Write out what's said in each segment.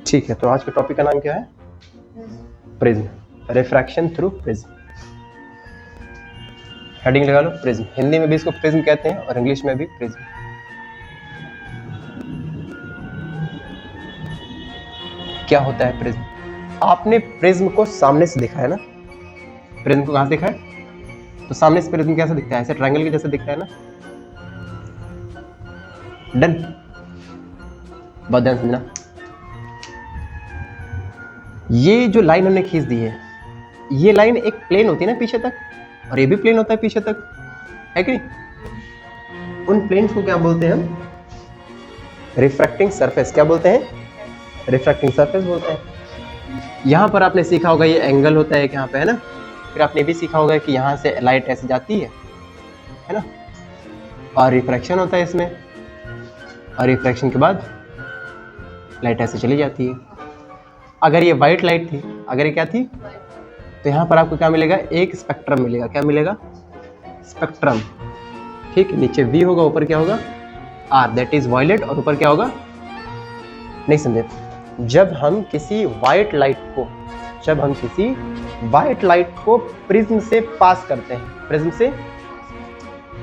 ठीक है, तो आज के टॉपिक का नाम क्या है? Prism, refraction through prism. Heading लगा लो प्रिज्म। हिंदी में भी इसको प्रिज्म कहते हैं और इंग्लिश में भी प्रिज्म। क्या होता है प्रिज्म? आपने प्रिज्म को सामने से देखा है ना? प्रिज्म को कहां से देखा है? तो सामने से प्रिज्म कैसा दिखता है? ऐसे ट्रायंगल के जैसे दिखता है ना? डन, बहुत ध्यान समझना। ये जो लाइन हमने खींच दी है, ये लाइन एक प्लेन होती है ना पीछे तक, और ये भी प्लेन होता है पीछे तक, है कि नहीं? उन प्लेन्स को क्या बोलते हैं हम? Refracting surface. क्या बोलते हैं? रिफ्रैक्टिंग सरफेस बोलते हैं। यहां पर आपने सीखा होगा ये एंगल होता है एक यहाँ पे, है ना? फिर आपने भी सीखा होगा कि यहाँ से लाइट ऐसे जाती है ना? और रिफ्रैक्शन होता है इसमें, और रिफ्रैक्शन के बाद लाइट ऐसे चली जाती है। अगर ये व्हाइट लाइट थी, अगर ये क्या थी, तो यहाँ पर आपको क्या मिलेगा? एक स्पेक्ट्रम मिलेगा। क्या मिलेगा? स्पेक्ट्रम। ठीक, नीचे V होगा, ऊपर क्या होगा? R, दैट इज वायलेट, और ऊपर क्या होगा? नहीं समझे? जब हम किसी व्हाइट लाइट को प्रिज्म से पास करते हैं, प्रिज्म से,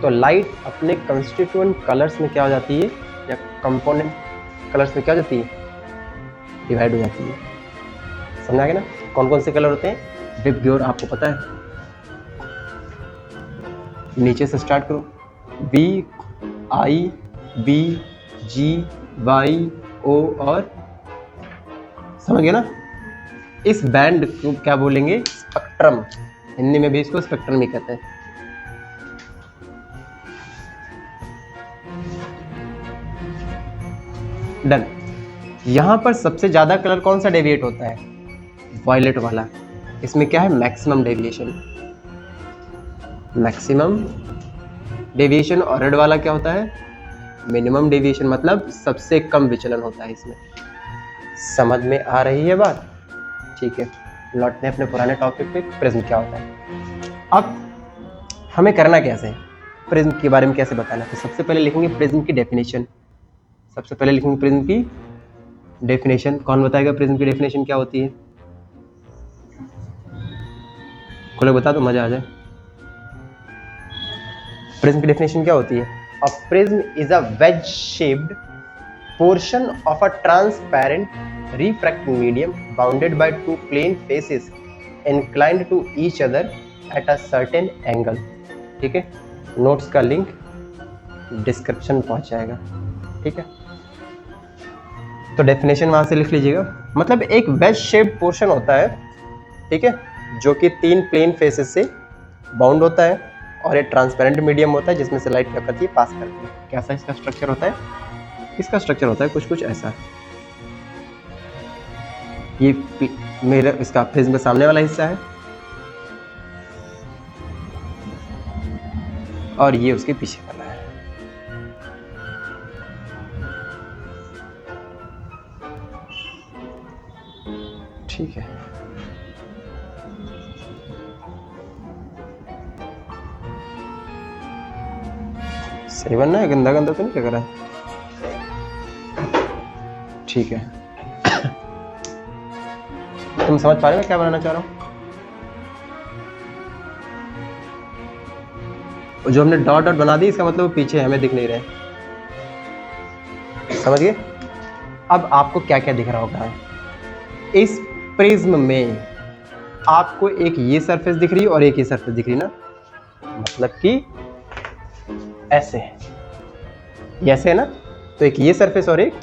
तो लाइट अपने कंस्टिट्यूएंट कलर्स में क्या हो जाती है, या कंपोनेंट कलर्स में क्या हो जाती है? डिवाइड हो जाती है। समझा गया ना? कौन कौन से कलर होते हैं? विप ग्योर आपको पता है। नीचे से स्टार्ट करो, B, I, B, G, Y, O, और समझ गया ना? इस बैंड को क्या बोलेंगे? स्पेक्ट्रम। हिंदी में भी इसको स्पेक्ट्रम ही कहते हैं। डन। यहां पर सबसे ज्यादा कलर कौन सा डेविएट होता है? वायलेट वाला। इसमें क्या है? Maximum deviation. Maximum deviation. और रेड वाला क्या होता है? मिनिमम डेविएशन, मतलब सबसे कम विचलन होता है इसमें। समझ में आ रही है बात? ठीक है, लौटते हैं अपने पुराने टॉपिक पे। प्रिज्म क्या होता है? अब हमें करना कैसे है? प्रिज्म के बारे में कैसे बताना? तो सबसे पहले लिखेंगे प्रिज्म की डेफिनेशन। सबसे पहले लिखेंगे प्रिज्म की डेफिनेशन। कौन बताएगा प्रिज्म की डेफिनेशन क्या होती है? कोई बता दो, मजा आ जाए। प्रिज्म की डेफिनेशन क्या होती है? A prism is a wedge shaped portion of a transparent refracting medium bounded by two plane faces inclined to each other at a certain angle। ठीक है, नोट्स का लिंक डिस्क्रिप्शन पहुंच जाएगा। ठीक है, तो डेफिनेशन वहां से लिख लीजिएगा। मतलब एक वेज शेप्ड पोर्शन होता है, ठीक है, जो कि तीन प्लेन फेसेस से बाउंड होता है, और एक ट्रांसपेरेंट मीडियम होता है जिसमें से लाइट क्या करती है? पास करती है। कैसा इसका स्ट्रक्चर होता है? इसका स्ट्रक्चर होता है कुछ ऐसा। ये मेरा इसका प्रिज्म का सामने वाला हिस्सा है, और ये उसके पीछे वाला है। ठीक है, सही बनना है, गंदा गंदा तो नहीं लग रहा है? ठीक है, तुम समझ पा रहे हो क्या बनाना चाह रहा हूं? जो हमने डॉट डॉट बना दी, इसका मतलब वो पीछे हमें दिख नहीं रहे। समझ गए? अब आपको क्या क्या दिख रहा होगा इस प्रिज्म में? आपको एक ये सरफेस दिख रही है और एक ये सरफेस दिख रही ना, मतलब कि ऐसे है ना? तो एक ये सरफेस और एक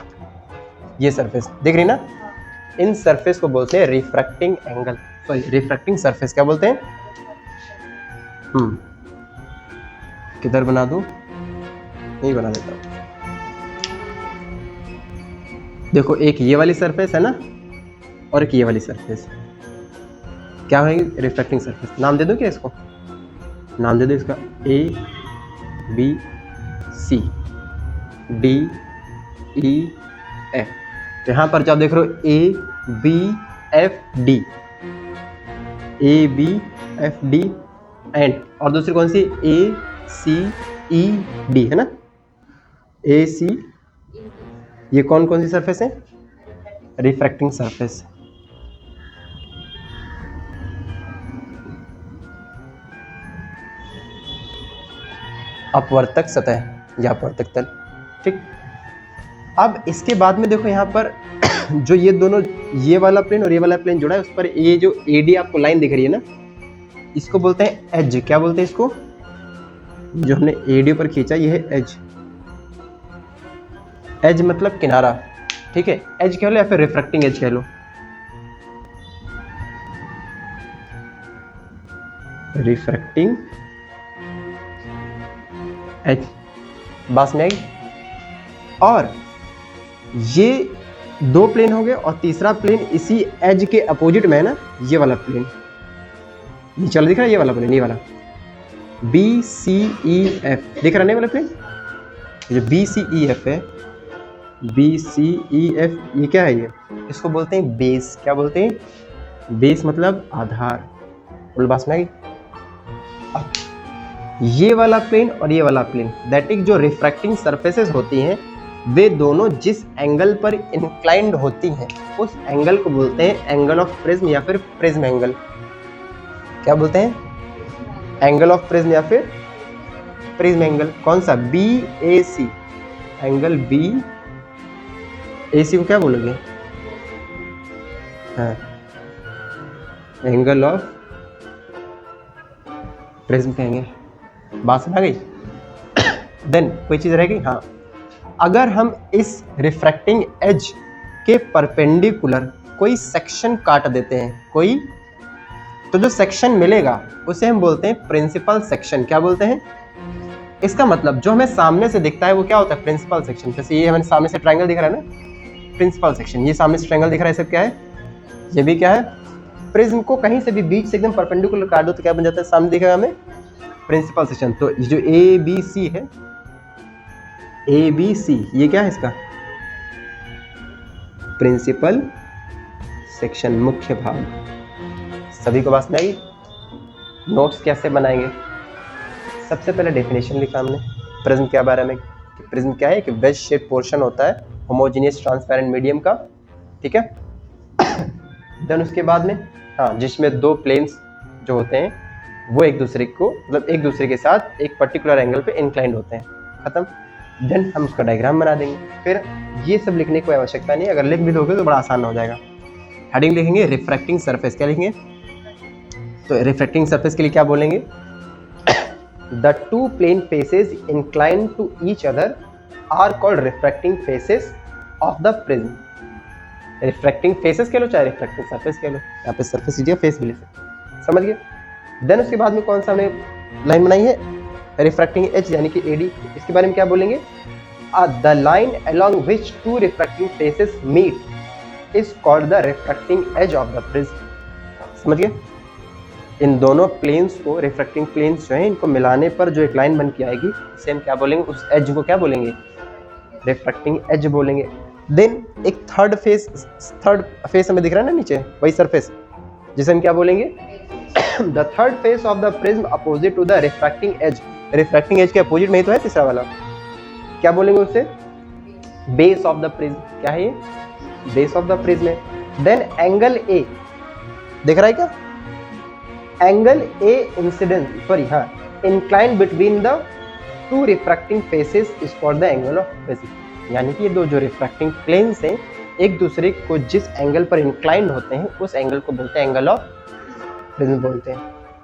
ये सरफेस दिख रही ना? इन सरफेस को बोलते हैं refracting angle, sorry refracting surface. क्या बोलते हैं? किधर बना दूं? नहीं बना देता। देखो, एक ये वाली सरफेस है ना, और एक ये वाली सरफेस, क्या है? Refracting surface. नाम दे दो क्या इसको? नाम दे दो इसका A, B, C, D, E, F। तो यहां पर जब देख रहे हो A, B, F, D, A, B, F, D, and और दूसरी कौन सी? A, C, E, D, है ना? A, C, ये कौन सी सरफेस है? Refracting surface. अपवर्तक सतह या अपवर्तक तल। ठीक, अब इसके बाद में देखो यहाँ पर जो ये दोनों, ये वाला प्लेन और ये वाला प्लेन जुड़ा है, उस पर ये जो एडी आपको लाइन दिख रही है ना, इसको बोलते हैं एज। क्या बोलते हैं इसको? जो हमने एडी पर खींचा ये है एज। एज मतलब किनारा, ठीक है, एज कह लो या फिर रिफ्रैक्टिंग एज कह लो। रिफ्रैक्टिंग एज, बात में आई। और ये दो प्लेन हो गए और तीसरा प्लेन इसी एज के अपोजिट में है ना, ये वाला प्लेन नीचे वाला दिख रहा है, ये वाला प्लेन, ये वाला बी सी ई एफ दिख रहा है ना, वाला प्लेन जो बी सी ई एफ है, बी सी ई एफ, ये क्या है? ये इसको बोलते हैं बेस। क्या बोलते हैं? बेस मतलब आधार। बोल बात में आई। अब ये वाला प्लेन और ये वाला प्लेन, दैट इज जो रिफ्रैक्टिंग सरफेसेस होती हैं, वे दोनों जिस एंगल पर इंक्लाइंड होती हैं उस एंगल को बोलते हैं एंगल ऑफ प्रिज्म या फिर प्रिज्म एंगल। क्या बोलते हैं? एंगल ऑफ प्रिज्म या फिर प्रिज्म एंगल। कौन सा? बी ए सी, एंगल बी ए सी को क्या बोलोगे? हाँ, एंगल ऑफ प्रिज्म कहेंगे। बात समझ आ गई? देन कोई चीज रह गई? हाँ, अगर हम इस रिफ्रैक्टिंग एज के परपेंडिकुलर कोई सेक्शन काट देते हैं कोई, तो जो सेक्शन मिलेगा उसे हम बोलते हैं प्रिंसिपल सेक्शन। क्या बोलते हैं? इसका मतलब जो हमें सामने से दिखता है वो क्या होता है? Principal section. जैसे ये हमें सामने से ट्रायंगल दिख रहा है ना, प्रिंसिपल सेक्शन। ये सामने से ट्रायंगल दिख रहा है, सब क्या है? ये भी क्या है? प्रिज्म को कहीं से भी बीच से एकदम परपेंडिकुलर काट दो तो क्या बन जाता है? सामने दिखेगा हमें प्रिंसिपल सेक्शन। तो जो ए बी सी है, ए बी सी, ये क्या है इसका? प्रिंसिपल सेक्शन, मुख्य भाग। सभी को बात में आई? नोट्स कैसे बनाएंगे? सबसे पहले डेफिनेशन लिखा हमने प्रिज्म के बारे में। प्रिज्म क्या है? कि वेज शेप पोर्शन होता है होमोजेनियस ट्रांसपेरेंट मीडियम का, ठीक है। देन उसके बाद में हाँ, जिसमें दो प्लेन्स जो होते हैं वो एक दूसरे को, मतलब एक दूसरे के साथ एक पर्टिकुलर एंगल पे इंक्लाइंड होते हैं। खत्म। देन हम उसका डायग्राम बना देंगे। फिर ये सब लिखने की कोई आवश्यकता नहीं, अगर लिख भी दोगे तो बड़ा आसान हो जाएगा। हेडिंग लिखेंगे रिफ्रैक्टिंग सरफेस। क्या लिखेंगे? तो रिफ्रैक्टिंग सरफेस के लिए क्या बोलेंगे? The two plane faces inclined to each other are called refracting faces of the prism. Refracting faces कह लो चाहे रिफ्रैक्टिंग सरफेस कह लो, यहाँ पे सरफेस लीजिए, फेस भी लिख सकते, समझ गए। देन उसके बाद में कौन सा हमने लाइन बनाई है? रिफ्रैक्टिंग एज यानी कि एडी। इसके बारे में क्या बोलेंगे? The line along which two refracting faces meet is called the refracting edge of the prism. समझ गए? इन दोनों प्लेन्स को, रिफ्रैक्टिंग प्लेन्स जो है, इनको मिलाने पर जो एक लाइन बन के आएगी उसे हम क्या बोलेंगे? उस एज को क्या बोलेंगे? रिफ्रैक्टिंग एज बोलेंगे। देन एक थर्ड फेस हमें दिख रहा है ना नीचे, वही सरफेस, जिसे हम क्या बोलेंगे? The third face of the prism opposite to the refracting edge. Refracting edge के अपोजिट में ही तो है तीसरा वाला, क्या बोलेंगे उसे? Base of the prism. क्या है ये? बेस ऑफ द प्रिज्म है। देन एंगल ए दिख रहा है क्या? एंगल ए इंसिडेंस, सॉरी हाँ, incline between the two refracting faces is called the angle of prism. यानी कि ये दो जो रिफ्रैक्टिंग प्लेन्स हैं एक दूसरे को जिस एंगल पर इंक्लाइंड होते हैं उस एंगल को बोलते हैं एंगल ऑफ प्रिज्म बोलते हैं।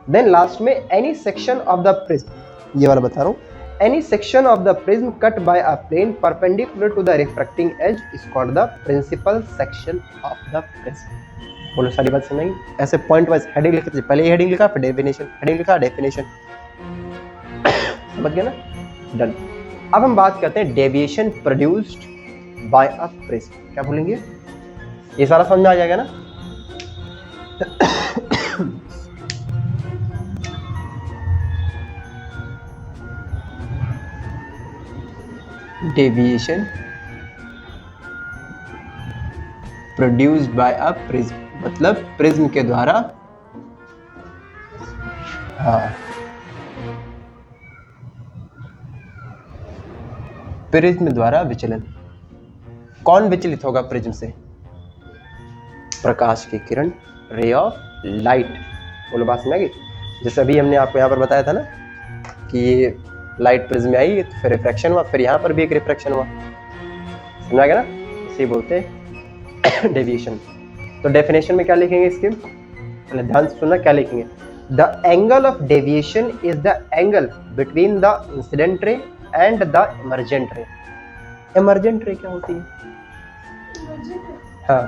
देन लास्ट में any section of the prism, ये वाला बता रहा हूँ, any section of the prism cut by a plane perpendicular to the refracting edge is called the principal section of the prism. बोलो सारी बात समझ आई? ऐसे पॉइंट वाइज हेडिंग लिखते, पहले ये हेडिंग लिखा फिर डेफिनेशन, हेडिंग लिखा डेफिनेशन, समझ गए ना? डन। अब हम बात करते हैं deviation produced by a prism. क्या बोलेंगे? ये सारा समझ में आ जाएगा ना? Deviation produced by a prism मतलब प्रिज्म के द्वारा, हाँ, प्रिज्म द्वारा विचलन। कौन विचलित होगा प्रिज्म से? प्रकाश की किरण, रे ऑफ लाइट। बोलो बात समझ गई। जैसे अभी हमने आपको यहाँ पर बताया था ना कि लाइट प्रिज्म में आई तो फिर रिफ्रैक्शन हुआ, फिर यहाँ पर भी एक रिफ्रैक्शन हुआ, समझा गया ना। इसे बोलते हैं डेविएशन। तो डेफिनेशन में क्या लिखेंगे इसके, पहले ध्यान से सुनना क्या लिखेंगे। The angle of deviation is the angle between the incident ray and the emergent रे। इमर्जेंट रे क्या होती है? हाँ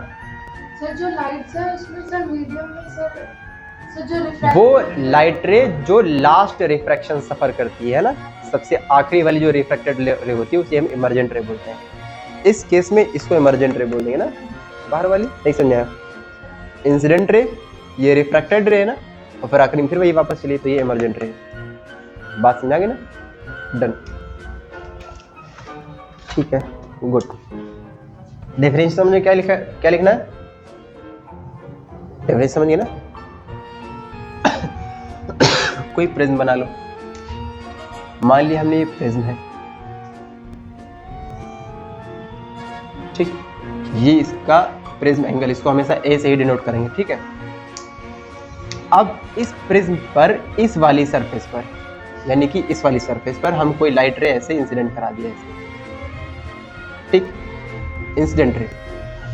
सर जो लाइट्स है उसमें सर मीडियम में सर जो रिफ्रैक्ट वो लाइट रे जो लास्ट रिफ्रैक्शन सफर करती है ना, सबसे आखिरी वाली जो रिफ्रैक्टेड रे होती है उसे हम इमर्जेंट रे बोलते हैं। इस केस में इसको इमर्जेंट रे बोलेंगे ना, बाहर वाली नहीं समझाया। इंसिडेंट रे ये रिफ्रैक्टेड रे है ना, और फिर आखिरी में फिर वही वापस चली तो ये इमर्जेंट रे। बात समझा गए ना, डन, ठीक है, गुड। डेफिनेशन समझे क्या लिखा, क्या लिखना है, डेफिनेशन समझिए ना। कोई प्रिज्म बना लो, मान लिया हमने ये प्रिज्म है, ठीक, ये इसका प्रिज्म एंगल, इसको हमेशा ए से ही डिनोट करेंगे, ठीक है। अब इस प्रिज्म पर इस वाली सरफेस पर, यानी कि इस वाली सरफेस पर हम कोई लाइट रे ऐसे इंसिडेंट करा दिया ऐसे, ठीक, इंसिडेंट रे।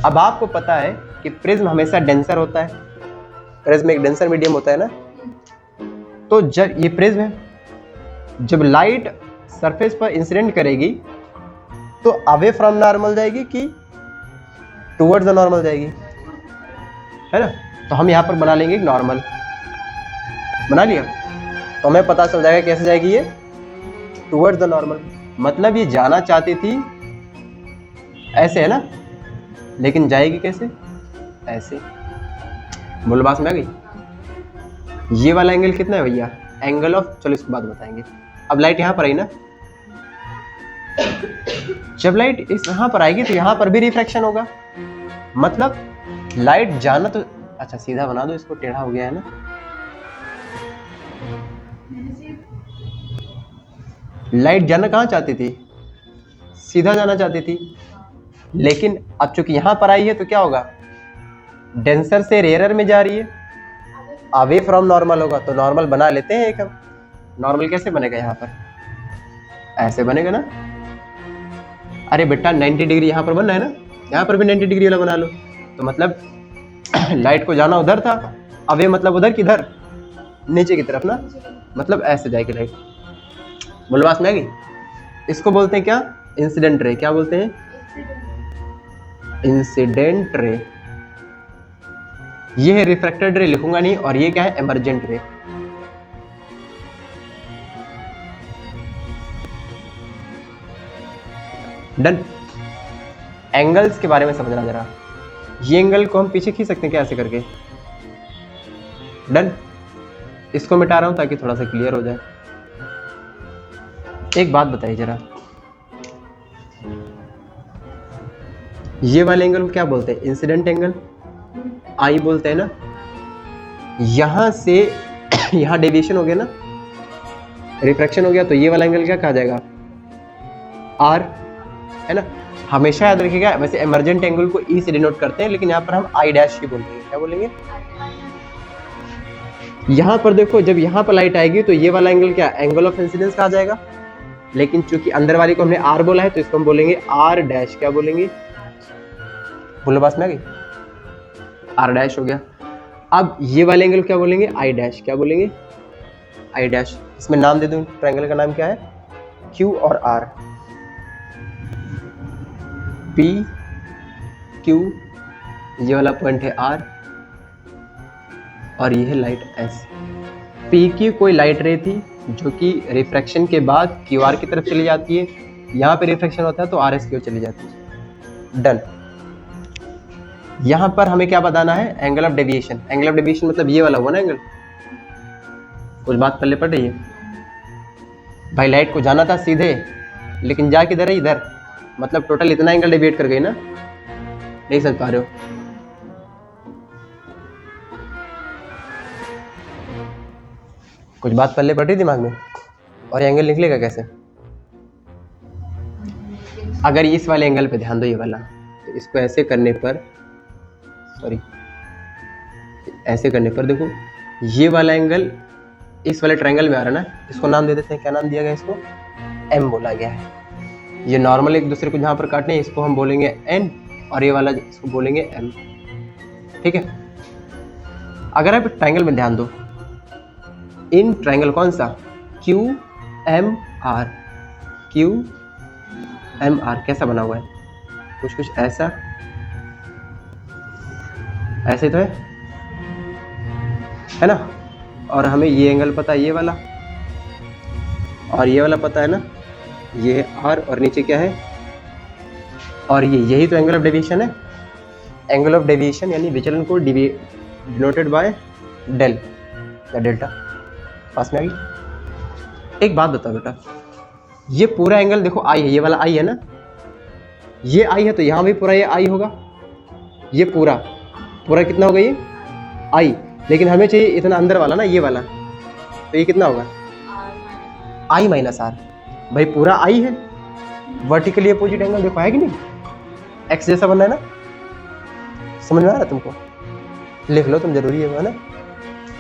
अब आपको पता है कि प्रिज्म हमेशा डेंसर होता है, प्रिज्म एक डेंसर मीडियम होता है ना। तो जब ये प्रिज्म है, जब लाइट सरफेस पर इंसिडेंट करेगी तो अवे फ्रॉम नॉर्मल जाएगी कि टुवर्ड्स द नॉर्मल जाएगी, है ना। तो हम यहाँ पर बना लेंगे एक नॉर्मल, बना लिया तो हमें पता चल जाएगा कैसे जाएगी ये, टुवर्ड्स द नॉर्मल। मतलब ये जाना चाहती थी ऐसे, है ना, लेकिन जाएगी कैसे, ऐसे। बोलो बात में आ गई। ये वाला एंगल कितना है भैया, एंगल ऑफ, चलो इसके बाद बताएंगे। अब लाइट यहाँ पर आई ना, जब लाइट इस यहाँ पर आएगी तो यहाँ पर भी रिफ्रैक्शन होगा, मतलब लाइट जाना तो, अच्छा सीधा बना दो इसको, टेढ़ा हो गया है ना। लाइट जाना कहाँ चाहती थी, सीधा जाना चाहती थी, लेकिन अब चूंकि यहाँ पर आई है तो क्या होगा, डेंसर से रेयरर में जा रही है, अवे फ्रॉम नॉर्मल होगा, तो नॉर्मल बना लेते हैं एक हम। नॉर्मल कैसे बनेगा, यहाँ पर ऐसे बनेगा ना। अरे बेटा 90 डिग्री यहाँ पर बनना है ना, यहाँ पर भी 90 डिग्री वाला बना लो। तो मतलब लाइट को जाना उधर था, अवे मतलब उधर किधर, नीचे की तरफ ना, मतलब ऐसे जाएगी लाइट। बोलो बात में आ गई। इसको बोलते हैं क्या, इंसिडेंट रे। क्या बोलते हैं, इंसिडेंट रे। ये है रिफ्रैक्टेड रे, लिखूंगा नहीं, और ये क्या है, इमर्जेंट रे। डन। एंगल्स के बारे में समझना जरा। ये एंगल को हम पीछे खींच सकते हैं क्या, ऐसे करके, डन। इसको मिटा रहा हूं ताकि थोड़ा सा क्लियर हो जाए। एक बात बताइए जरा, ये वाले एंगल को क्या बोलते हैं, इंसिडेंट एंगल, आई बोलते हैं ना। यहां से यहां डेविएशन हो गया ना, रिफ्रैक्शन हो गया, तो ये वाला एंगल क्या कहा जाएगा, आर, है ना। हमेशा याद रखिएगा, वैसे इमर्जेंट एंगल को ई से डिनोट करते हैं, लेकिन यहाँ पर हम आई डैश ही बोलेंगे। क्या बोलेंगे, यहाँ पर देखो, जब यहाँ पर लाइट आएगी तो ये वाला एंगल क्या, एंगल ऑफ इंसिडेंस कहा जाएगा, लेकिन चूंकि अंदर वाली को हमने आर बोला है तो इसको हम बोलेंगे आर डैश। क्या बोलेंगे, बोलो बात में आ गई, आर डैश हो गया। अब ये वाले एंगल क्या बोलेंगे, आई डैश। क्या बोलेंगे, आई डैश। इसमें नाम दे दूं, ट्रायंगल का नाम क्या है, क्यू और आर, पी क्यू, ये वाला पॉइंट है आर, और ये है लाइट एस। पी क्यू कोई लाइट रे थी जो कि रिफ्रैक्शन के बाद क्यू आर की तरफ चली जाती है, यहाँ पे रिफ्रैक्शन होता है तो आर एस की ओर चली जाती है, डन। यहाँ पर हमें क्या बताना है, angle of deviation. Angle of deviation मतलब ये वाला हुआ ना एंगल, कुछ बात पल्ले पड़ रही है भाई। लाइट को जाना था सीधे, लेकिन जा किधर है, इधर, मतलब टोटल इतना एंगल डेविएट कर गई ना, नहीं समझ पा रहे हो। कुछ बात पल्ले पड़ रही दिमाग में, और ये एंगल निकलेगा कैसे, अगर इस वाले एंगल पे ध्यान दो, ये वाला, तो इसको ऐसे करने पर, सॉरी ऐसे करने पर देखो ये वाला एंगल इस वाले ट्रायंगल में आ रहा है ना, इसको नाम दे देते हैं। क्या नाम दिया गया इसको? एम बोला गया है। ये नॉर्मल एक दूसरे को जहाँ पर काटने हैं इसको हम बोलेंगे एन, और ये वाला इसको बोलेंगे एम। ठीक है। अगर आप ट्रायंगल में ध्यान दो, इन ट्रायंगल कौन सा? Q M R, Q M R कैसा बना हुआ है? कुछ ऐसा, ऐसे तो है ना। और हमें ये एंगल पता है, ये वाला, और ये वाला पता है ना, ये आर, और नीचे क्या है? और ये यही तो एंगल ऑफ डेविएशन है। एंगल ऑफ डेविएशन यानी विचलन को डिनोटेड बाय डेल या डेल्टा। पास में आ गई। एक बात बताओ बेटा, ये पूरा एंगल देखो आई है, ये वाला आई है ना, ये आई है तो यहाँ भी पूरा ये आई होगा। ये पूरा कितना होगा? ये आई। लेकिन हमें चाहिए इतना अंदर वाला ना, ये वाला, तो ये कितना होगा? आई माइनस आर। भाई पूरा आई है, वर्टिकली अपोजिट एंगल देखो है कि नहीं? एक्स जैसा बनना है ना। समझ में आ रहा है तुमको? लिख लो तुम, जरूरी है ना।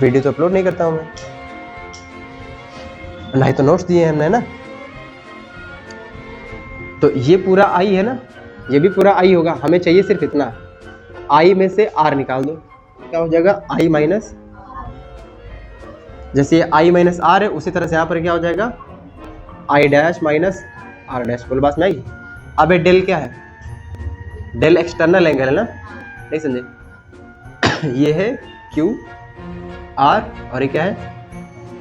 वीडियो तो अपलोड नहीं करता हूँ मैं, ना ही तो नोट्स दिए हैं हमने, है ना। तो ये पूरा आई है ना, ये भी पूरा आई होगा। हमें चाहिए सिर्फ इतना, आई में से आर निकाल दो, क्या हो जाएगा? आई माइनस, जैसे ये आई माइनस आर है उसी तरह से यहाँ पर क्या हो जाएगा? I dash minus R dash. बोलो बात में आएगी। अब ये डेल क्या है? डेल एक्सटर्नल एंगल है ना, नहीं समझे? ये है क्यू आर और ये क्या है?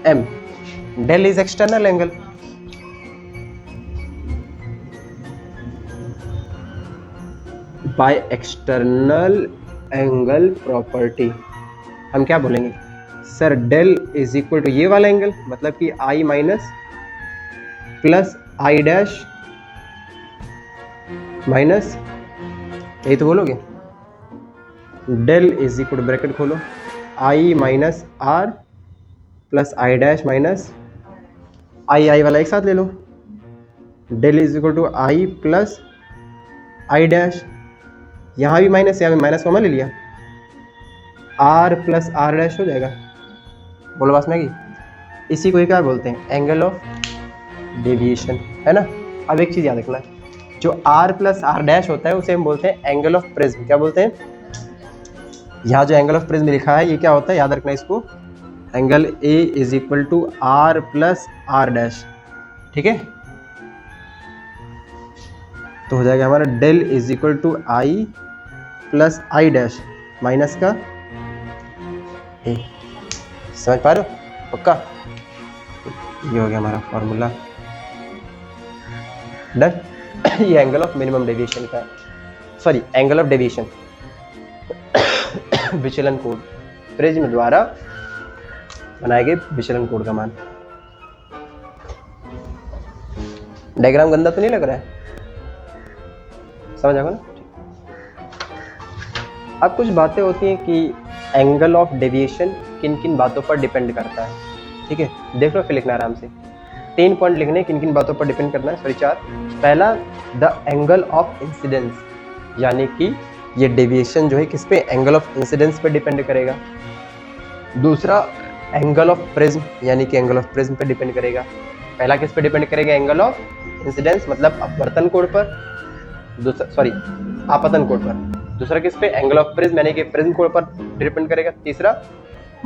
M. Del is external angle. By external angle property हम क्या बोलेंगे? Sir del is equal to ये वाला एंगल, मतलब कि I minus plus I dash minus, यही तो बोलोगे। Del is equal to, bracket खोलो, I minus R plus I dash minus I वाला एक साथ ले लो। Del is equal to I plus I dash, यहाँ भी माइनस, यहाँ भी माइनस कॉमन ले लिया, आर प्लस आर डैश हो जाएगा। बोलो बात में आएगी। इसी को ही क्या बोलते हैं? एंगल ऑफ डेविएशन, है ना। अब एक चीज़ याद रखना, जो आर प्लस आर डैश होता है उसे हम बोलते हैं एंगल ऑफ प्रिज्म। क्या बोलते हैं? यहाँ जो एंगल ऑफ प्रिज्म लिखा है ये क्या होता है? याद रखना इसको, angle A is equal to R plus R dash. ठीक है, तो हो जाएगा हमारा del is equal to I plus I dash minus का ए। समझ पा रहे हो? पक्का? ये हो गया हमारा फॉर्मूला। डन। ये एंगल ऑफ मिनिमम डेविएशन का, सॉरी एंगल ऑफ डेविएशन, विचलन कोण, प्रिज्म द्वारा बनाए गए विचलन कोण का मान। डायग्राम गंदा तो नहीं लग रहा है? समझ आएगा ना? अब कुछ बातें होती हैं कि एंगल ऑफ डेविएशन किन किन बातों पर डिपेंड करता है। ठीक है, देख लो फिर लिखना आराम से। 3 पॉइंट लिखने, किन किन बातों पर डिपेंड करना है, सॉरी 4। पहला, द एंगल ऑफ इंसिडेंस, यानी कि ये डेविएशन जो है किस पे? एंगल ऑफ इंसिडेंस पे डिपेंड करेगा। दूसरा, एंगल ऑफ प्रिज्म, यानी कि एंगल ऑफ प्रिज्म पे डिपेंड करेगा। पहला किस पे डिपेंड करेगा? एंगल ऑफ इंसिडेंस मतलब अपवर्तन कोण पर, दूसरा सॉरी आपतन कोण पर। दूसरा किस पे? एंगल ऑफ प्रिज्म यानी कि प्रिज्म कोण पर डिपेंड करेगा। तीसरा,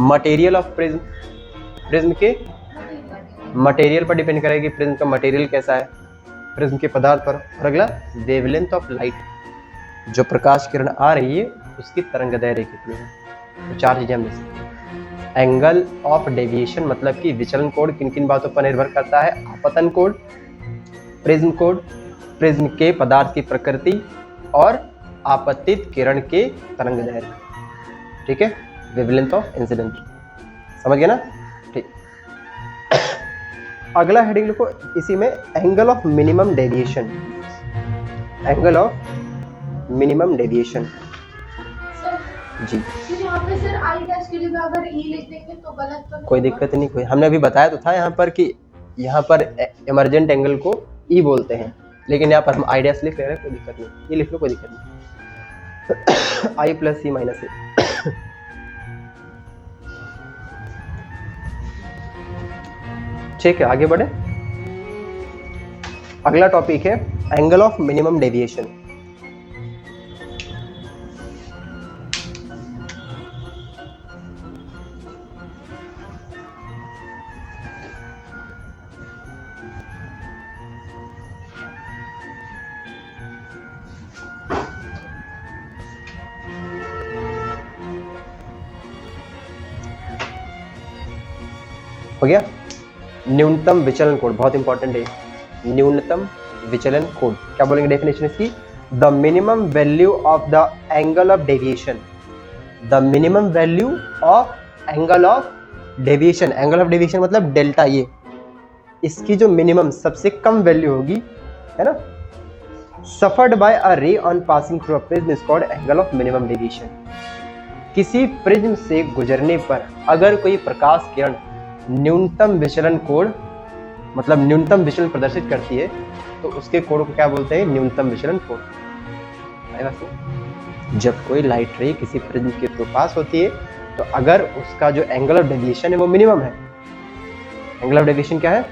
मटेरियल ऑफ प्रिज्म, प्रिज्म के मटेरियल पर डिपेंड करेगा कि प्रिज्म का मटेरियल कैसा है, प्रिज्म के पदार्थ पर। और अगला, वेवलेंथ ऑफ लाइट, जो प्रकाश किरण आ रही है उसकी तरंगदैर्घ्य कितनी है। तो 4 चीजें हम देख सकते हैं। एंगल ऑफ डेविएशन मतलब कि विचलन कोण किन किन बातों पर निर्भर करता है? आपतन कोण, प्रिज्म कोण, प्रिज्म के पदार्थ की प्रकृति और आपतित किरण के तरंगदैर्घ्य। ठीक है, वेवलेंथ ऑफ इंसिडेंट। समझ गए ना? ठीक। अगला हेडिंग लिखो इसी में, angle of minimum deviation, angle of minimum deviation. जी सर यहाँ पे सर आई डैश के लिए अगर ई लिख देंगे तो गलत तो कोई दिक्कत नहीं, कोई, हमने अभी बताया तो था यहाँ पर कि यहाँ पर इमर्जेंट एंगल को ई बोलते हैं, लेकिन यहाँ पर हम आई डैश लिख रहे हैं, कोई दिक्कत नहीं, ये लिख लो कोई दिक्कत नहीं। आई प्लस सी माइनस ए। ठीक है, आगे बढ़े। अगला टॉपिक है एंगल ऑफ मिनिमम डेविएशन। हो गया। न्यूनतम विचलन कोण, बहुत इंपॉर्टेंट है। न्यूनतम विचलन कोण क्या बोलेंगे डेफिनेशन इसकी? The minimum value of the angle of deviation. The minimum value of angle of deviation. Angle of deviation मतलब डेल्टा, ये इसकी जो मिनिमम सबसे कम वैल्यू होगी, है ना, सफर्ड बाय अ रे on passing through a prism is called angle of minimum deviation. किसी प्रिज्म से गुजरने पर अगर कोई प्रकाश किरण न्यूनतम विचलन कोण, मतलब न्यूनतम विचलन प्रदर्शित करती है, तो उसके कोण को क्या बोलते हैं? न्यूनतम विचलन कोण। जब कोई लाइट रे किसी प्रिज्म के थ्रू पास होती है, तो अगर उसका जो एंगल ऑफ डेविएशन है वो मिनिमम है, एंगल ऑफ डेविएशन क्या है,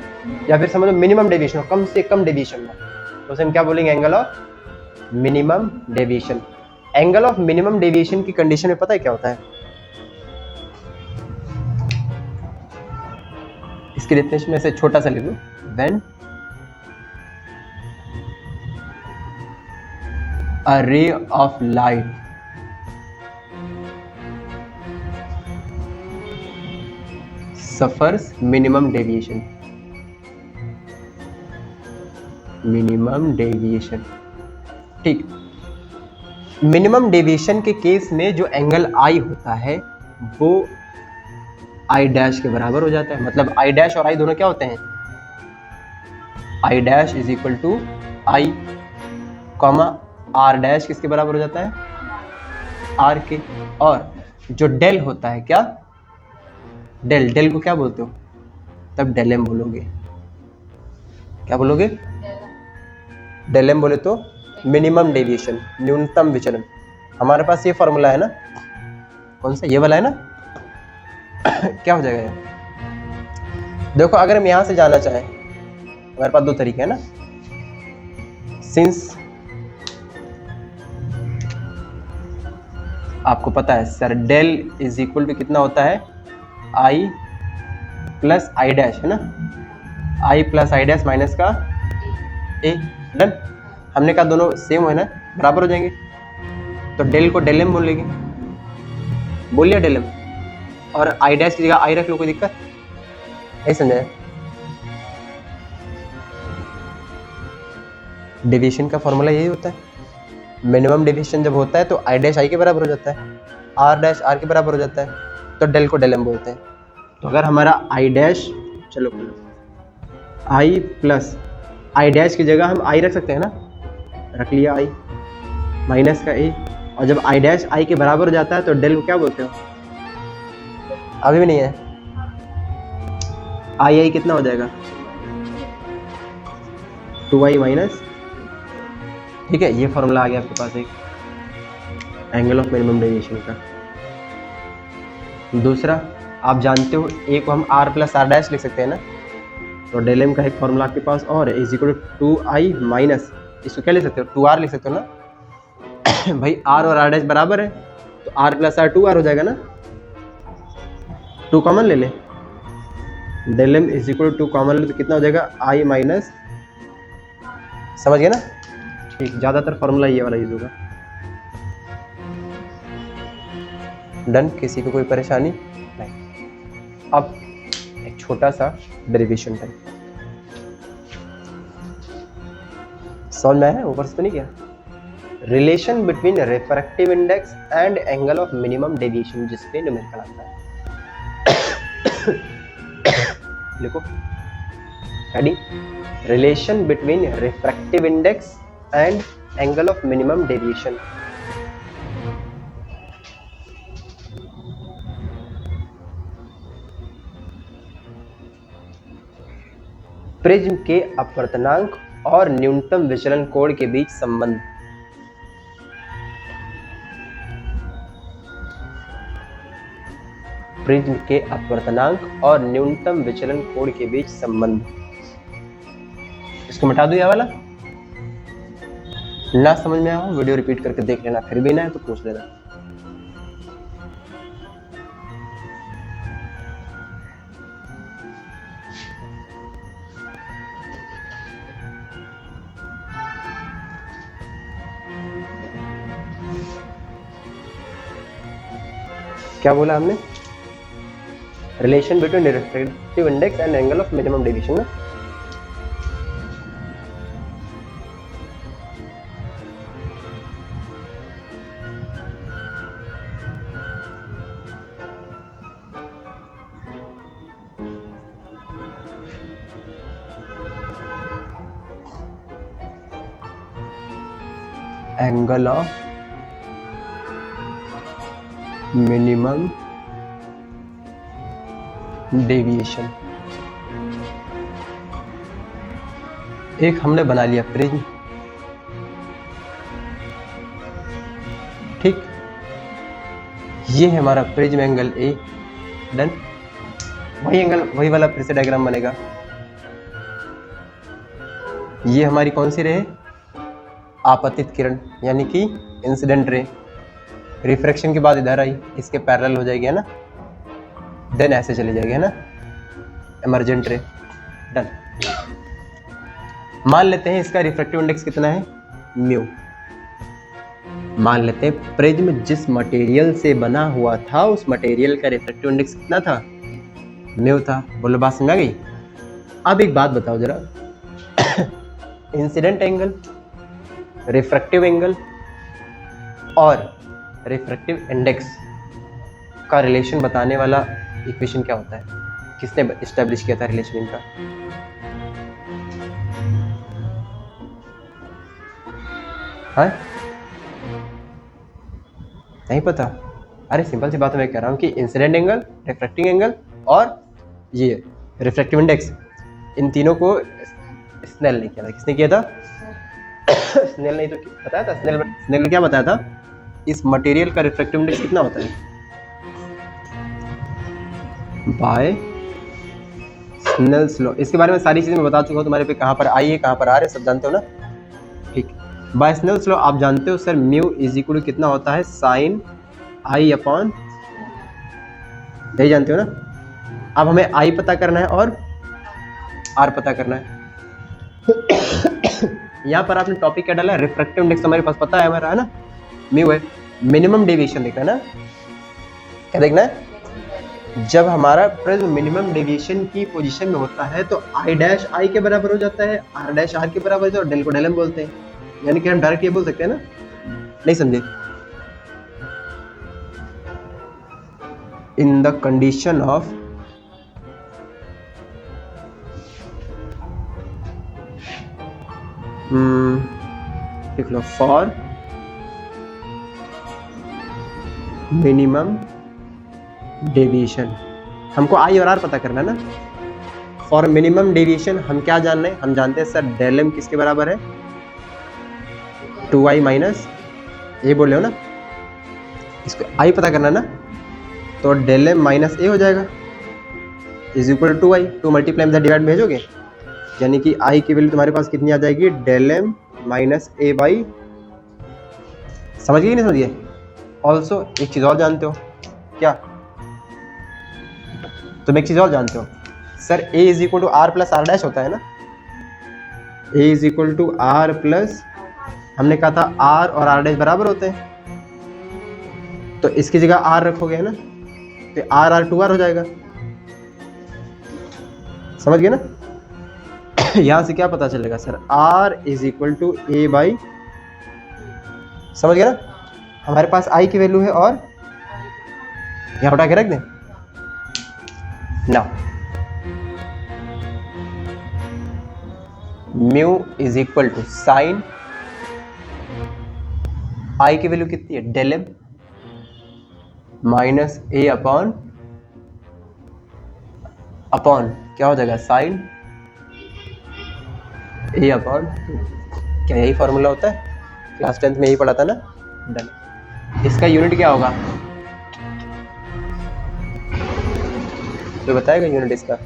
या फिर समझो मिनिमम डेविएशन, कम से कम डेविएशन हो, तो उसे हम क्या बोलेंगे? Angle of minimum deviation. Angle of minimum deviation की कंडीशन में पता है क्या होता है? इसकी डेफिनेशन में से छोटा सा लिख लो, when a ray of light suffers minimum deviation. Minimum deviation, ठीक। मिनिमम डेविएशन के केस में जो एंगल आई होता है वो आई डैश के बराबर हो जाता है। मतलब आई डैश और आई दोनों क्या होते हैं? I dash is equal to I comma R dash किसके बराबर हो जाता है? आर के। और जो डेल होता है क्या? डेल। डेल को क्या बोलते हो? तब डेल एम बोलोगे। क्या बोलोगे? डेल एम बोले तो मिनिमम डेविएशन, न्यूनतम विचलन। हमारे पास ये फॉर्मूला है ना, कौन सा? ये वाला है ना। क्या हो जाएगा ये? देखो, अगर हम यहां से जाना चाहें, हमारे पास दो तरीके हैं ना। सिंस आपको पता है sir, del is equal to कितना होता है? आई प्लस आई डैश, है ना। I plus I dash minus का ए। डन। हमने कहा दोनों सेम है ना, बराबर हो जाएंगे, तो डेल को डेल एम बोल लेंगे। बोल लिया डेल एम, और आई डैश की जगह आई रख लो, कोई दिक्कत नहीं समझाया? डेविएशन का फॉर्मूला यही होता है। मिनिमम डेविएशन जब होता है तो आई डैश आई के बराबर हो जाता है, आर डैश आर के बराबर हो जाता है, तो डेल को डेल एम बोलते हैं। तो अगर हमारा आई डैश, चलो आई प्लस आई डैश की जगह हम आई रख सकते हैं ना, रख लिया आई माइनस का ए, और जब आई डैश आई के बराबर हो जाता है तो डेल को क्या बोलते हो? अभी भी नहीं है। आई आई कितना हो जाएगा? 2i माइनस, ठीक है। ये फॉर्मूला आ गया आपके पास एक एंगल ऑफ मिनिमम डेविएशन का। दूसरा आप जानते हो, एक को हम r प्लस आर डैश लिख सकते हैं ना, तो डेल एम का एक फॉर्मूला आपके पास और है, is equal to 2i minus, इसको क्या लिख सकते हो? 2r लिख सकते हो ना। भाई r और r डैश बराबर है, तो r प्लस r 2r हो जाएगा ना। 2 कॉमन ले ले, del M is equal to common ले तो कितना हो जाएगा? i माइनस, समझ गए ना? ठीक, ज्यादातर फॉर्मूला ये वाला यूज होगा। डन। किसी को कोई परेशानी नहीं? अब एक छोटा सा डेरिवेशन टाइप समझ में आया? ऊपर से तो नहीं किया? Relation between refractive index and angle of minimum deviation, जिसपे न्यूमेरिकल आता है। लिखो, ready? Relation between refractive index and angle of minimum deviation. Prism के अपवर्तनांक और न्यूनतम विचलन कोण के बीच संबंध। प्रिज्म के अपवर्तनांक और न्यूनतम विचलन कोण के बीच संबंध। इसको मिटा दो, ये वाला। ना समझ में आओ वीडियो रिपीट करके देख लेना, फिर भी ना है तो पूछ लेना। क्या बोला हमने? Relation between refractive index and angle of minimum deviation ना। Angle of minimum deviation. एक हमने बना लिया प्रिज्म, ठीक। ये है हमारा प्रिज्म एंगल ए, डन। वही एंगल, वही वाला फिर से डायग्राम बनेगा। ये हमारी कौन सी रे है? आपतित किरण, यानी कि इंसिडेंट रे। रिफ्रैक्शन के बाद इधर आई, इसके पैरेलल हो जाएगी, है ना। देन ऐसे चली जाएगी, है ना, इमर्जेंट रे, डन। मान लेते हैं इसका रिफ्रैक्टिव इंडेक्स कितना है? म्यू। मान लेते हैं प्रिज्म जिस मटेरियल से बना हुआ था उस मटेरियल का रिफ्रैक्टिव इंडेक्स कितना था? म्यू था। बोलो, बात समझ आ गई? अब एक बात बताओ जरा, इंसिडेंट एंगल, रिफ्रैक्टिव एंगल और रिफ्रैक्टिव इंडेक्स का रिलेशन बताने वाला इक्वेशन क्या होता है? किसने एस्टेब्लिश किया था रिलेशन इनका? हाँ, नहीं पता? अरे सिंपल सी बात मैं कह रहा हूँ कि इंसिडेंट एंगल, रिफ्रैक्टिंग एंगल और ये रिफ्रैक्टिव इंडेक्स, इन तीनों को स्नेल ने किया था। किसने किया था? स्नेल ने तो बताया था। स्नेल ने क्या बताया था? इस मटेरियल का रिफ्रैक्टिव इंडेक्स कितना होता है? By Snell's law. इसके बारे में सारी चीजें मैं बता चुका हूँ तुम्हारे पे, कहाँ पर आई है कहाँ पर आ रहे, सब जानते हो ना, ठीक। बाय स्नेल्स लॉ आप जानते हो सर, म्यू इज इक्वल कितना होता है? साइन आई अपॉन, यही जानते हो ना। अब हमें आई पता करना है और आर पता करना है। यहाँ पर आपने टॉपिक क्या डाला है? रिफ्रैक्टिव इंडेक्स हमारे पास पता है हमारा, है ना, म्यू है। मिनिमम डेविएशन देखना है ना, क्या देखना है? जब हमारा प्रिज्म मिनिमम डेविएशन की पोजीशन में होता है तो आई डैश आई के बराबर हो जाता है, आर डैश आर के बराबर होता है और डेल को डेल एम बोलते हैं। यानी कि हम डायरेक्ट ये बोल सकते हैं ना, नहीं समझे? इन द कंडीशन ऑफ लिख लो, फॉर मिनिमम डेविएशन। हमको आई और आर पता करना है ना। फॉर मिनिमम डेविएशन हम क्या जान रहे हैं? हम जानते हैं सर डेल एम किसके बराबर है? 2i माइनस, ये बोल रहे हो ना, इसको आई पता करना ना, तो डेल एम माइनस ए हो जाएगा is equal to I. 2 multiply में डिवाइड भेजोगे, यानी कि आई की वैल्यू तुम्हारे पास कितनी आ जाएगी? Del M minus A by, समझ गए नहीं समझिए? ऑल्सो एक चीज और जानते हो क्या? तुम एक चीज और जानते हो sir, a is equal to R plus R dash होता है ना। a is equal to R plus, हमने कहा था आर और आर डैश बराबर होते हैं, तो इसकी जगह आर रखोगे ना, तो आर आर 2r हो जाएगा। समझ गए ना? यहां से क्या पता चलेगा sir? r is equal to A by, समझ गए ना? हमारे पास i की वैल्यू है और यहां उठा के रख दें ना। Mu is equal to sine, I की वैल्यू कितनी है? Del M minus A upon क्या हो जाएगा? Sine A upon 2। क्या यही फॉर्मूला होता है? क्लास 10th में यही पढ़ा था ना, डन। इसका यूनिट क्या होगा? कोई बताएगा यूनिट इसका?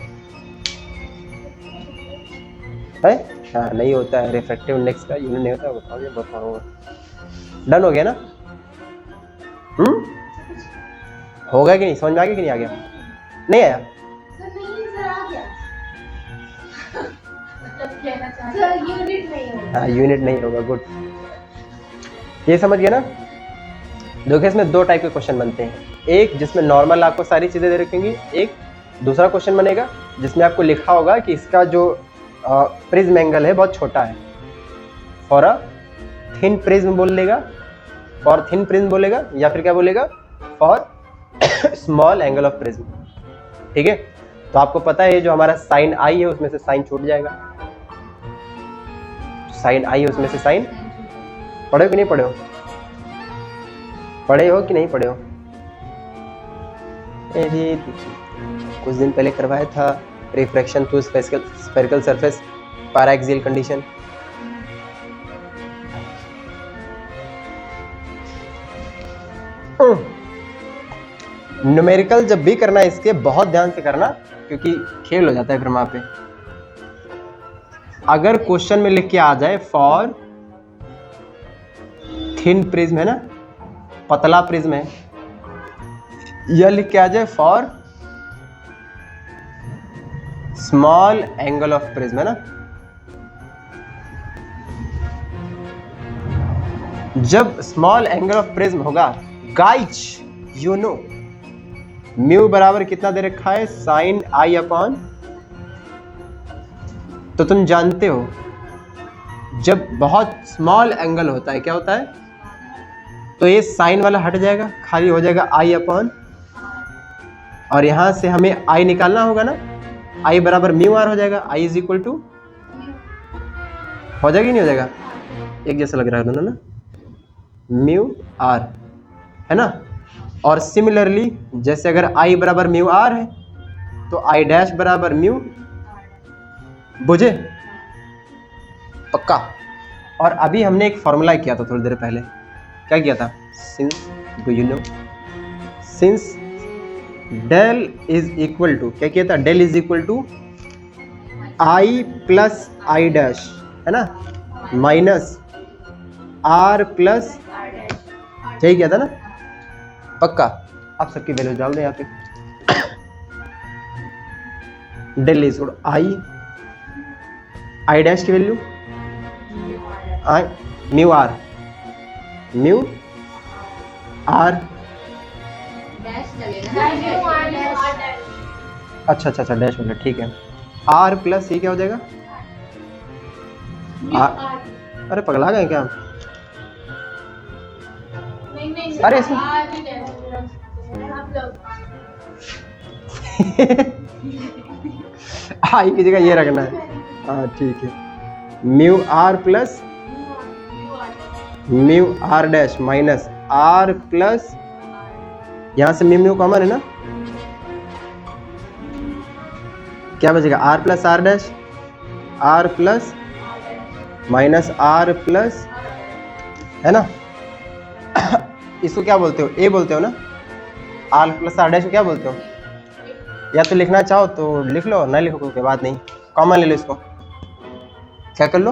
है? हाँ नहीं होता है, रिफ्रैक्टिव इंडेक्स का यूनिट नहीं होता, बताओगे बताऊंगा। डन हो गया ना? होगा कि नहीं, समझ में आ गया कि नहीं आ गया? नहीं आया? सर नहीं सर आ गया। मतलब कहना चाहते हैं सर यूनिट नहीं होगा। हाँ यूनिट नहीं होगा, गुड। ये समझ गया ना? देखो इसमें दो टाइप के क्वेश्चन बनते हैं, एक जिसमें नॉर्मल आपको सारी चीजें दे रखेंगी, एक दूसरा क्वेश्चन बनेगा जिसमें आपको लिखा होगा कि इसका जो प्रिज्म एंगल है बहुत छोटा है। फॉर अ थिन प्रिज्म बोल लेगा, फॉर थिन प्रिज्म बोलेगा, या फिर क्या बोलेगा, for small angle of prism. ठीक है, तो आपको पता है जो हमारा साइन आई है उसमें से साइन छूट जाएगा, साइन आई है उसमें से साइन, पढ़े हो कि नहीं पढ़े हो? पढ़े हो कि नहीं पढ़े हो? अरे कुछ दिन पहले करवाया था, refraction through spherical surface, paraxial condition. Numerical जब भी करना है इसके बहुत ध्यान से करना, क्योंकि खेल हो जाता है फिर वहां पे। अगर क्वेश्चन में लिख के आ जाए फॉर थिन प्रिज्म, है ना, पतला प्रिज्म है, या लिख के आ जाए for small angle of prism, है ना, जब स्मॉल एंगल ऑफ प्रिज्म होगा गाइज यू नो म्यू बराबर कितना दे रखा है, साइन आई अपॉन, तो तुम जानते हो जब बहुत स्मॉल एंगल होता है क्या होता है, तो ये साइन वाला हट जाएगा, खाली हो जाएगा आई अपॉन, और यहां से हमें आई निकालना होगा ना, आई बराबर म्यू आर हो जाएगा, आई इज इक्वल टू, हो जाएगा नहीं हो जाएगा, एक जैसा लग रहा है दोनों ना, म्यू आर, है ना। और सिमिलरली जैसे अगर आई बराबर म्यू आर है तो आई डैश बराबर म्यू, बुझे पक्का। और अभी हमने एक फॉर्मूला किया था थोड़ी देर पहले, क्या किया था, since do you know, since del is equal to, क्या किया था, del is equal to I plus I dash, है ना, माइनस आर प्लस, यही किया था ना, पक्का। आप सबकी वैल्यू डाल दें यहाँ पे, del is equal I, I dash की value I mu R, mu R, अच्छा अच्छा अच्छा डैश हो गया, ठीक है, आर प्लस ये क्या हो जाएगा, आर, अरे पगला गए क्या, अरे इसमें आई की जगह ये रखना है, हाँ ठीक है, mu R plus mu R dash minus R plus, यहां से म्यू म्यू कॉमन है ना, क्या बचेगा, R plus R dash, R plus minus R plus, है ना। इसको क्या बोलते हो, ए बोलते हो ना, आर प्लस आर डैश को क्या बोलते हो, या तो लिखना चाहो तो लिख लो, ना लिखो कोई बात नहीं, कॉमन ले लो इसको, क्या कर लो,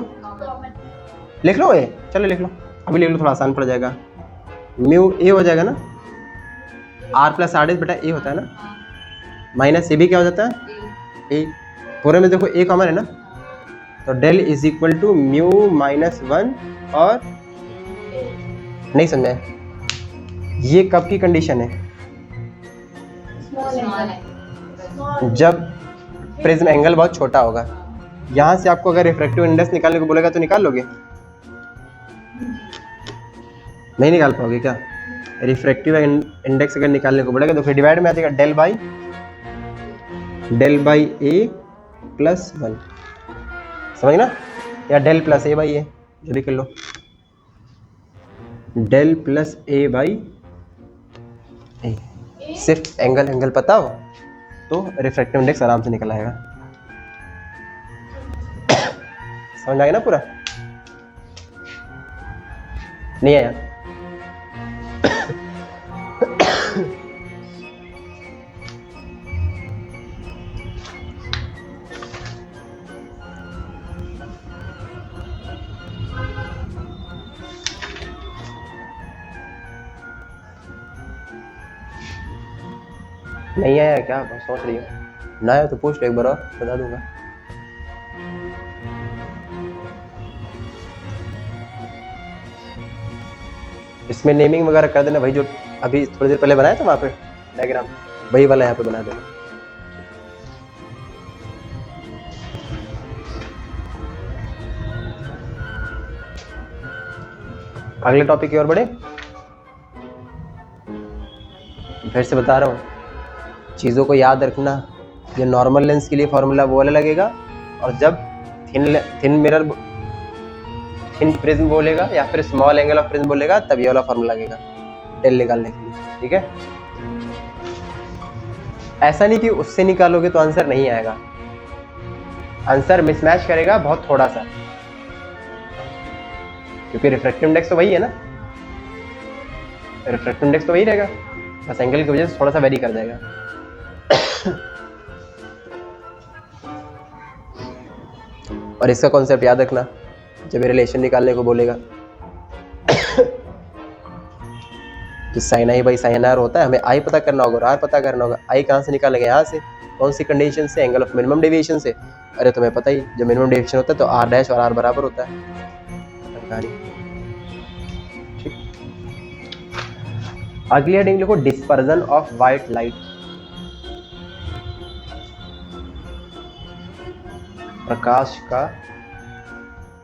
लिख लो ए, चलो लिख लो, अभी लिख लो, थोड़ा आसान पड़ जाएगा, म्यू ए हो जाएगा ना, आर प्लस आर डैश बेटा ए होता है ना, माइनस ए भी क्या हो जाता है, ए, पूरे में देखो ए कॉमन है ना, तो del is equal to mu minus 1 और, नहीं समझे, ये कब की कंडीशन है, जब प्रिज्म एंगल बहुत छोटा होगा। यहां से आपको अगर रिफ्रैक्टिव इंडेक्स निकालने को बोलेगा तो निकाल लोगे, नहीं निकाल पाओगे क्या, रिफ्रैक्टिव इंडेक्स अगर निकालने को बोलेगा तो फिर डिवाइड में आ जाएगा डेल बाई ए प्लस 1, समझ ना, या डेल प्लस ए बाई ए, जो भी कर लो, डेल प्लस ए बाई ए, सिर्फ एंगल पता हो तो रिफ्रैक्टिव इंडेक्स आराम से निकल आएगा, समझ आएगा ना पूरा, नहीं आया, नहीं आया क्या? बस सोच रही हूँ, ना आया तो पूछ लो एक बार और बता दूंगा। इसमें नेमिंग वगैरह कर देना, वही जो अभी थोड़ी देर पहले बनाया था वहाँ पे डायग्राम, वही वाला यहाँ पे बना देना। अगले टॉपिक की ओर बढ़े। फिर से बता रहा हूँ, चीज़ों को याद रखना, जो नॉर्मल लेंस के लिए फॉर्मूला वो वाला लगेगा, और जब थिन प्रिज्म बोलेगा या फिर स्मॉल एंगल ऑफ प्रिज्म बोलेगा तब ये वाला फॉर्मूला लगेगा डेल निकालने के लिए, ठीक है। ऐसा नहीं कि उससे निकालोगे तो आंसर नहीं आएगा, आंसर मिसमैच करेगा बहुत थोड़ा सा, क्योंकि रिफ्रैक्टिव इंडेक्स तो वही है ना, रिफ्रैक्टिव इंडेक्स तो वही रहेगा, बस एंगल की वजह से थोड़ा सा वेरी कर जाएगा। और इसका कॉन्सेप्ट याद रखना जब ये रिलेशन निकालने को बोलेगा कि sine I by sine R होता है, हमें आई पता करना होगा और आर पता करना होगा। आई कहाँ से निकालेंगे? यहाँ से। कौन सी कंडीशन से? एंगल ऑफ मिनिमम डेविएशन से। अरे तुम्हें पता ही, जब मिनिमम डेविएशन होता है तो आर डैश और आर बराबर होता है। ठीक, अगली हेडिंग लिखो डिस्पर्जन ऑफ व्हाइट लाइट। प्रकाश का